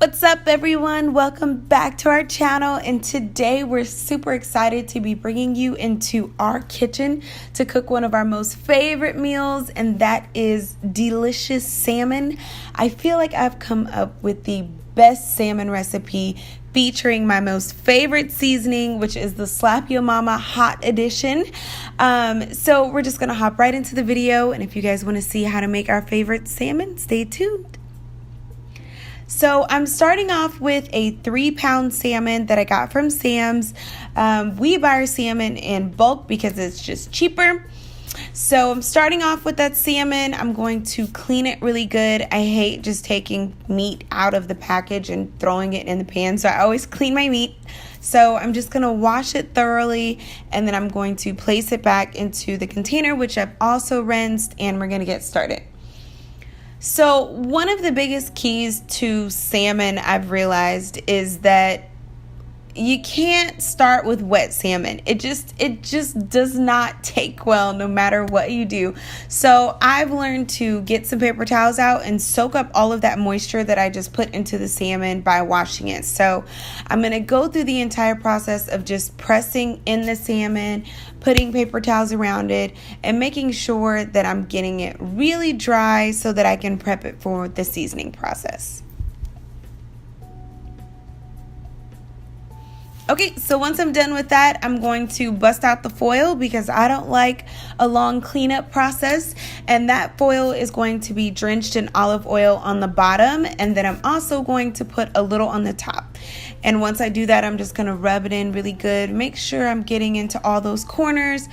What's up, everyone? Welcome back to our channel, and today we're super excited to be bringing you into our kitchen to cook one of our most favorite meals, and that is delicious salmon. I feel like I've come up with the best salmon recipe featuring my most favorite seasoning, which is the Slap Yo Mama Hot Edition. So we're just gonna hop right into the video, and if you guys want to see how to make our favorite salmon, stay tuned. So I'm starting off with a 3-pound salmon that I got from Sam's. We buy our salmon in bulk because it's just cheaper. So I'm starting off with that salmon. I'm going to clean it really good. I hate just taking meat out of the package and throwing it in the pan, so I always clean my meat. So I'm just going to wash it thoroughly, and then I'm going to place it back into the container, which I've also rinsed, and we're going to get started. So one of the biggest keys to salmon I've realized is that you can't start with wet salmon. It just does not take well no matter what you do. So I've learned to get some paper towels out and soak up all of that moisture that I just put into the salmon by washing it. So I'm going to go through the entire process of just pressing in the salmon, putting paper towels around it, and making sure that I'm getting it really dry so that I can prep it for the seasoning process. Okay, so once I'm done with that, I'm going to bust out the foil because I don't like a long cleanup process, and that foil is going to be drenched in olive oil on the bottom, and then I'm also going to put a little on the top. And once I do that, I'm just going to rub it in really good. Make sure I'm getting into all those corners.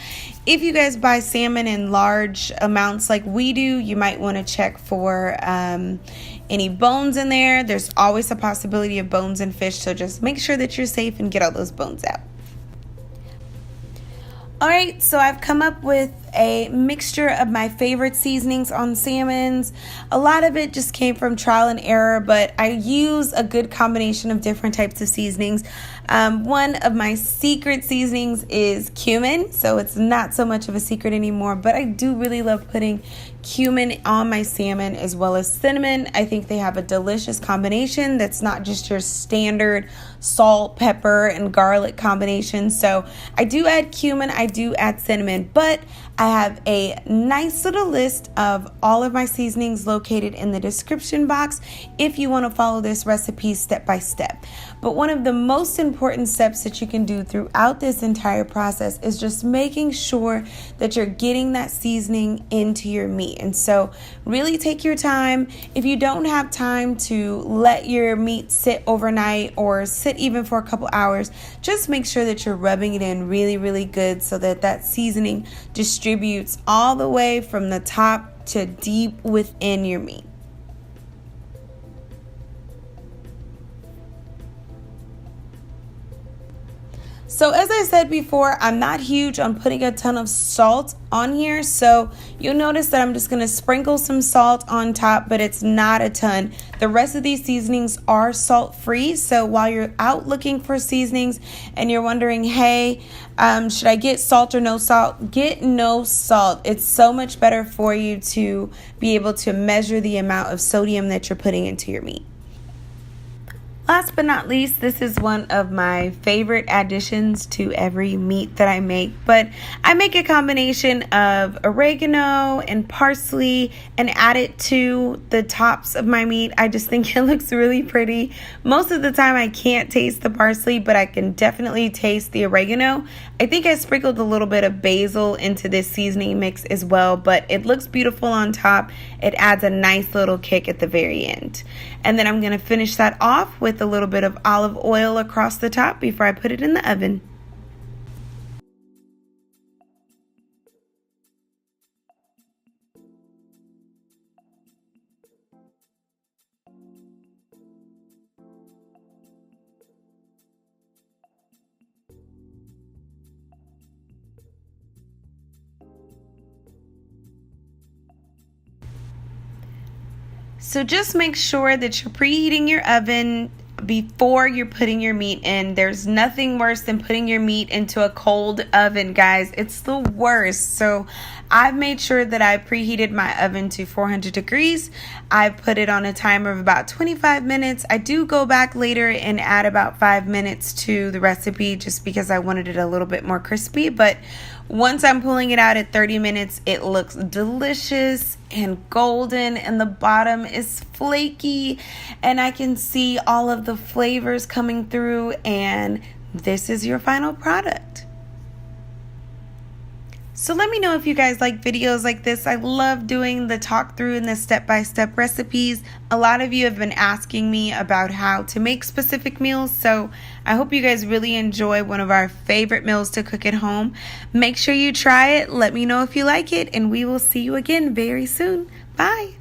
If you guys buy salmon in large amounts like we do, you might want to check for any bones in there. There's always a possibility of bones in fish, so just make sure that you're safe and get all those bones out. Alright, so I've come up with a mixture of my favorite seasonings on salmons. A lot of it just came from trial and error, but I use a good combination of different types of seasonings. One of my secret seasonings is cumin, so it's not so much of a secret anymore, but I do really love putting cumin on my salmon as well as cinnamon. I think they have a delicious combination that's not just your standard salt, pepper, and garlic combination. So I do add cumin, I do add cinnamon, but I have a nice little list of all of my seasonings located in the description box if you want to follow this recipe step by step. But one of the most important steps that you can do throughout this entire process is just making sure that you're getting that seasoning into your meat. And so really take your time. If you don't have time to let your meat sit overnight or sit even for a couple hours, just make sure that you're rubbing it in really, really good so that that seasoning distributes all the way from the top to deep within your meat. So as I said before, I'm not huge on putting a ton of salt on here, so you'll notice that I'm just going to sprinkle some salt on top, but it's not a ton. The rest of these seasonings are salt-free, so while you're out looking for seasonings and you're wondering, hey, should I get salt or no salt? Get no salt. It's so much better for you to be able to measure the amount of sodium that you're putting into your meat. Last but not least, this is one of my favorite additions to every meat that I make, but I make a combination of oregano and parsley and add it to the tops of my meat. I just think it looks really pretty. Most of the time I can't taste the parsley, but I can definitely taste the oregano. I think I sprinkled a little bit of basil into this seasoning mix as well, but it looks beautiful on top. It adds a nice little kick at the very end. And then I'm going to finish that off with a little bit of olive oil across the top before I put it in the oven. So just make sure that you're preheating your oven before you're putting your meat in. There's nothing worse than putting your meat into a cold oven, guys. It's the worst. So I've made sure that I preheated my oven to 400 degrees. I put it on a timer of about 25 minutes. I do go back later and add about 5 minutes to the recipe just because I wanted it a little bit more crispy. But once I'm pulling it out at 30 minutes, it looks delicious and golden, and the bottom is flaky, and I can see all of the flavors coming through, and this is your final product. So let me know if you guys like videos like this. I love doing the talk through and the step-by-step recipes. A lot of you have been asking me about how to make specific meals, so I hope you guys really enjoy one of our favorite meals to cook at home. Make sure you try it. Let me know if you like it, and we will see you again very soon. Bye.